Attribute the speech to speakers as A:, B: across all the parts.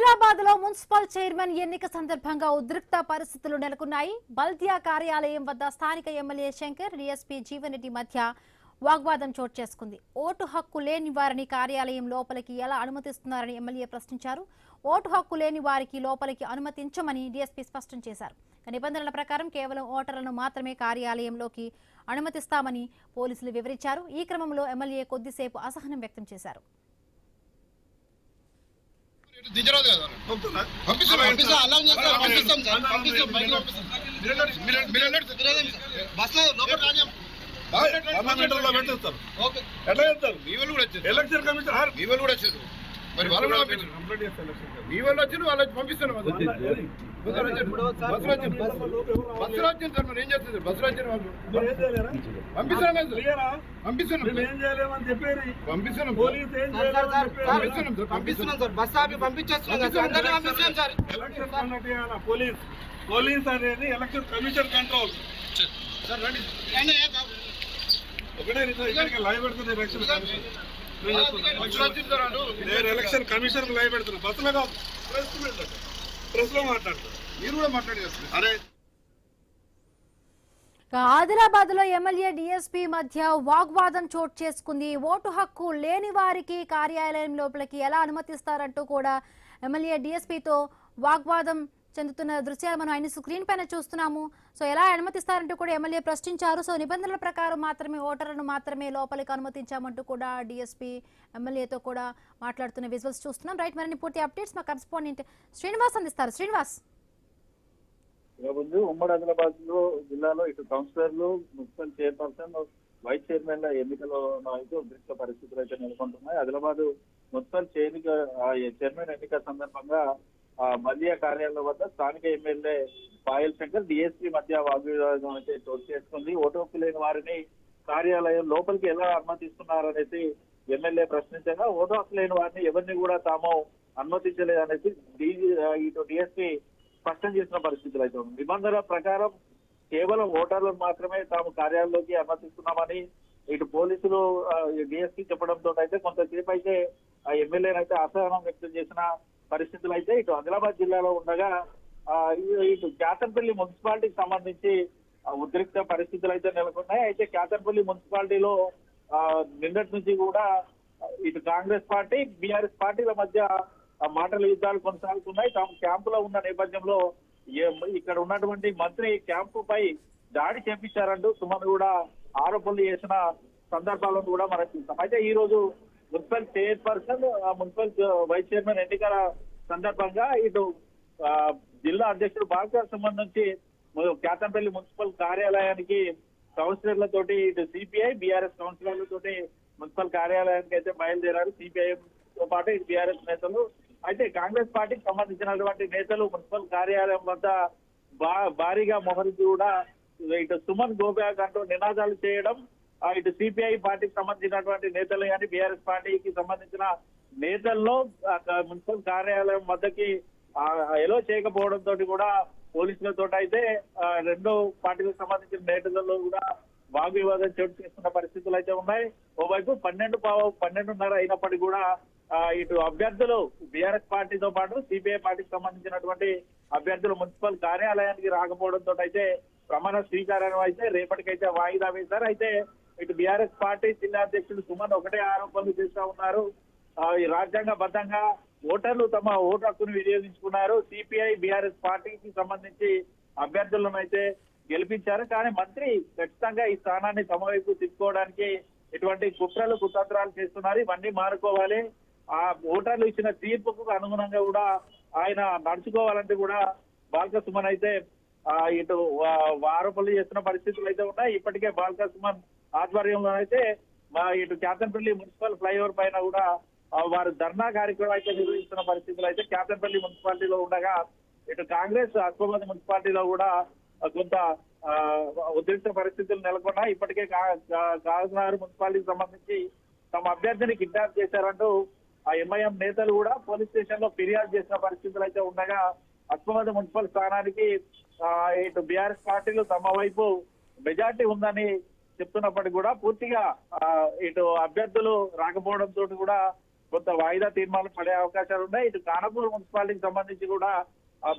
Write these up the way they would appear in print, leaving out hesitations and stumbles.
A: ఆదిలాబాద్ లో municipal chairman ఎన్నిక సందర్భంగా ఉద్రిక్త పరిస్థితులు నెలకొన్నాయి. బల్దియా కార్యాలయం వద్ద స్థానిక ఎమ్మెల్యే శంకర్, డీఎస్పీ జీవన్ రెడ్డి మధ్య వాగ్వాదం చోటు చేసుకుంది. ఓటు హక్కు లేని వారిని కార్యాలయం లోపలికి ఎలా అనుమతిస్తున్నారని ఎమ్మెల్యే ప్రశ్నించారు. ఓటు హక్కు లేని వారికి లోపలికి అనుమతించమని డీఎస్పీ స్పష్టం చేశారు. నిబంధనల ప్రకారం కేవలం ఓటర్లను మాత్రమే కార్యాలయంలోకి అనుమతిస్తామని పోలీసులు వివరించారు. ఈ క్రమంలో ఎమ్మెల్యే కొద్దిసేపు అసహనం వ్యక్తం చేశారు.
B: ఎలక్షన్ కమిషన్ మీ వాళ్ళు కూడా వచ్చారు, మరి వాళ్ళు కూడా మీ వాళ్ళు వచ్చి వాళ్ళకి పంపిస్తాను. బస్సులు వచ్చింది సార్, మరి ఏం చేస్తుంది? బస్సులు వచ్చిన వాళ్ళు పంపిస్తాను
C: పోలీస్ అనేది ఎలక్షన్ కమిషన్ కంట్రోల్. ఒకటే లైవ్ పెడుతుంది ఎలక్షన్ కమిషన్. నేను ఎలక్షన్ కమిషన్ లైవ్ పెడుతున్నా, బస్సులో కాదు, ప్రెస్ లో మాట్లాడుతున్నా.
B: మీరు కూడా మాట్లాడేస్తారు. అరే
A: ఆదిలాబాద్ లో ఎమ్మెల్యే డీఎస్పీ మధ్య వాగ్వాదం చోటు చేసుకుంది. ఓటు హక్కు లేని వారికి కార్యాలయం లోపలికి ఎలా అనుమతిస్తారంటూ కూడా ఎమ్మెల్యే డీఎస్పీతో వాగ్వాదం చెందుతున్న దృశ్యాలు మనం ఆయన స్క్రీన్ పైన చూస్తున్నాము. సో ఎలా అనుమతిస్తారంటూ కూడా ఎమ్మెల్యే ప్రశ్నించారు. సో నిబంధనల ప్రకారం మాత్రమే ఓటర్లను మాత్రమే లోపలికి అనుమతించామంటూ కూడా డీఎస్పీ ఎమ్మెల్యేతో కూడా మాట్లాడుతున్న విజువల్స్ చూస్తున్నాం. రైట్, మరిన్ని పూర్తి అప్డేట్స్ మా కరెస్పాండెంట్ శ్రీనివాస్ అందిస్తారు. శ్రీనివాస్,
D: ముందు ఉమ్మడి ఆదిలాబాద్ జిల్లాలో ఇటు కౌన్సిలర్లు, మున్సిపల్ చైర్పర్సన్, వైస్ చైర్మన్ల ఎన్నికలో అయితే ఉద్రిక్త పరిస్థితులు అయితే నెలకొంటున్నాయి. ఆదిలాబాద్ మున్సిపల్ చైర్మన్ ఎన్నిక సందర్భంగా బల్దియా కార్యాలయం వద్ద స్థానిక ఎమ్మెల్యే పాయల్ శంకర్, డిఎస్పీ మధ్య వాగ్వివాదం అయితే చోటు చేసుకుంది. ఓటు హక్కు లేని వారిని కార్యాలయం లోపలికి ఎలా అనుమతిస్తున్నారనేసి ఎమ్మెల్యే ప్రశ్నించగా, ఓటు హక్కు లేని వారిని ఎవరిని కూడా తాము అనుమతించలేదనేసి ఇటు డిఎస్పీ స్పష్టం చేసిన పరిస్థితులు అయితే ఉంది. నిబంధనల ప్రకారం కేవలం ఓటర్లను మాత్రమే తాము కార్యాలయంలోకి అనుమతిస్తున్నామని ఇటు పోలీసులు డిఎస్పీ చెప్పడంతో అయితే కొంతసేపు అయితే ఆ ఎమ్మెల్యేని అయితే అసహనం వ్యక్తం చేసిన పరిస్థితులు అయితే ఇటు ఆదిలాబాద్ జిల్లాలో ఉండగా ఇటు కేతన్పల్లి మున్సిపాలిటీకి సంబంధించి ఉద్రిక్త పరిస్థితులు అయితే నెలకొన్నాయి. అయితే కేతన్పల్లి మున్సిపాలిటీలో నిన్నటి నుంచి కూడా ఇటు కాంగ్రెస్ పార్టీ, బీఆర్ఎస్ పార్టీల మధ్య మాటల యుద్ధాలు కొనసాగుతున్నాయి. తాము క్యాంపులో ఉన్న నేపథ్యంలో ఇక్కడ ఉన్నటువంటి మంత్రి క్యాంపుపై దాడి చేపించారంటూ సుమన్ కూడా ఆరోపణలు చేసిన సందర్భాలను కూడా మనం చూస్తాం. అయితే ఈ రోజు municipal chairperson, municipal vice chairman ఎన్నికల సందర్భంగా ఇటు జిల్లా అధ్యక్షుడు బాలకృష్ణ సంబంధించి కేతంపల్లి మున్సిపల్ కార్యాలయానికి కౌన్సిలర్లతోటి ఇటు సిపిఐ, బీఆర్ఎస్ కౌన్సిలర్లతోటి మున్సిపల్ కార్యాలయానికి అయితే బయలుదేరారు. సిపిఐతో పాటు ఇటు బీఆర్ఎస్ నేతలు. అయితే కాంగ్రెస్ పార్టీకి సంబంధించినటువంటి నేతలు మున్సిపల్ కార్యాలయం వద్ద భారీగా మోహరించి కూడా ఇటు సుమన్ గోబ్యాక్ అంటూ నినాదాలు చేయడం, ఇటు సిపిఐ పార్టీకి సంబంధించినటువంటి నేతలు కానీ బీఆర్ఎస్ పార్టీకి సంబంధించిన నేతల్లో మున్సిపల్ కార్యాలయం వద్దకి ఎలో చేయకపోవడంతో కూడా పోలీసులతో అయితే రెండో పార్టీలకు సంబంధించిన నేతలలో కూడా వాగ్వివాదం చోటు చేసుకున్న పరిస్థితులు అయితే ఉన్నాయి. ఓవైపు 12:30 అయినప్పటికీ కూడా ఇటు అభ్యర్థులు బీఆర్ఎస్ పార్టీతో పాటు సిపిఐ పార్టీకి సంబంధించినటువంటి అభ్యర్థులు మున్సిపల్ కార్యాలయానికి రాకపోవడంతో అయితే ప్రమాణ స్వీకారం అయితే రేపటికైతే వాయిదా వేశారు. అయితే ఇటు బీఆర్ఎస్ పార్టీ జిల్లా అధ్యక్షుడు సుమన్ ఒకటే ఆరోపణలు చేస్తా ఉన్నారు. రాజ్యాంగబద్ధంగా ఓటర్లు తమ ఓటు హక్కును వినియోగించుకున్నారు. సిపిఐ, బీఆర్ఎస్ పార్టీకి సంబంధించి అభ్యర్థులను అయితే గెలిపించారు. కానీ మంత్రి ఖచ్చితంగా ఈ స్థానాన్ని తమ వైపు తిప్పుకోవడానికి ఇటువంటి కుట్రలు, కుతంత్రాలు చేస్తున్నారు. ఇవన్నీ మారుకోవాలి. ఆ ఓటర్లు ఇచ్చిన తీర్పుకు అనుగుణంగా కూడా ఆయన నడుచుకోవాలంటే కూడా బాల్క సుమన్ అయితే ఇటు ఆరోపణలు చేస్తున్న పరిస్థితులు అయితే ఉన్నాయి. ఇప్పటికే బాల్క సుమన్ ఆధ్వర్యంలో అయితే ఇటు కేతన్పల్లి మున్సిపల్ ఫ్లైఓవర్ పైన కూడా వారు ధర్నా కార్యక్రమం అయితే నిర్వహిస్తున్న పరిస్థితులు అయితే కేతన్పల్లి మున్సిపాలిటీలో ఉండగా ఇటు కాంగ్రెస్ అస్మాబాద్ మున్సిపాలిటీలో కూడా కొంత ఉద్రిక్త పరిస్థితులు నెలకొన్నాయి. ఇప్పటికే కాకినాడ మున్సిపాలిటీకి సంబంధించి తమ అభ్యర్థిని కిడ్నాప్ చేశారంటూ ఆ ఎంఐఎం నేతలు కూడా పోలీస్ స్టేషన్ లో ఫిర్యాదు చేసిన పరిస్థితులు అయితే ఉండగా అస్మాబాద్ మున్సిపల్ స్థానానికి ఇటు బీఆర్ఎస్ పార్టీలు తమ వైపు మెజార్టీ ఉందని చెప్తున్నప్పటికీ కూడా పూర్తిగా ఇటు అభ్యర్థులు రాకపోవడంతో కూడా కొంత వాయిదా తీర్మానం పడే అవకాశాలు ఉన్నాయి. ఇటు ఖానాపూర్ మున్సిపాలిటీకి సంబంధించి కూడా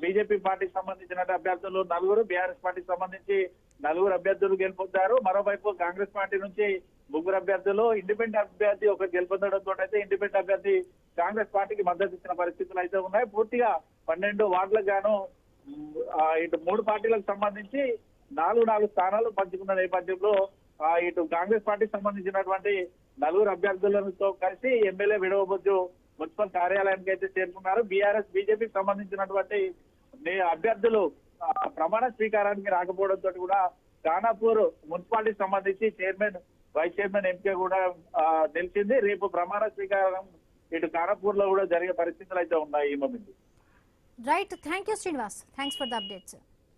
D: బీజేపీ పార్టీకి సంబంధించిన అభ్యర్థులు 4, బీఆర్ఎస్ పార్టీకి సంబంధించి 4 అభ్యర్థులు గెలుపొందారు. మరోవైపు కాంగ్రెస్ పార్టీ నుంచి 3 అభ్యర్థులు, ఇండిపెండెంట్ అభ్యర్థి ఒకరు గెలుపొందడంతో అయితే ఇండిపెండెంట్ అభ్యర్థి కాంగ్రెస్ పార్టీకి మద్దతు ఇచ్చిన పరిస్థితులు అయితే ఉన్నాయి. పూర్తిగా 12 వార్డులకు గాను ఇటు 3 పార్టీలకు సంబంధించి 4 స్థానాలు పంచుకున్న నేపథ్యంలో ఇటు కాంగ్రెస్ పార్టీకి సంబంధించినటువంటి 4 అభ్యర్థులతో కలిసి ఎమ్మెల్యే విడవబొద్దు మున్సిపల్ కార్యాలయానికి అయితే చేరుకున్నారు. బీఆర్ఎస్ బీజేపీకి సంబంధించినటువంటి అభ్యర్థులు ప్రమాణ స్వీకారానికి రాకపోవడంతో కూడా ఖానాపూర్ మున్సిపాలిటీకి సంబంధించి చైర్మన్, వైస్ చైర్మన్ ఎంపీ కూడా నిలిచింది. రేపు ప్రమాణ స్వీకారం ఇటు ఖానాపూర్ లో కూడా జరిగే పరిస్థితులు అయితే ఉన్నాయి.
A: Right, thank you Srinivas, thanks for the updates.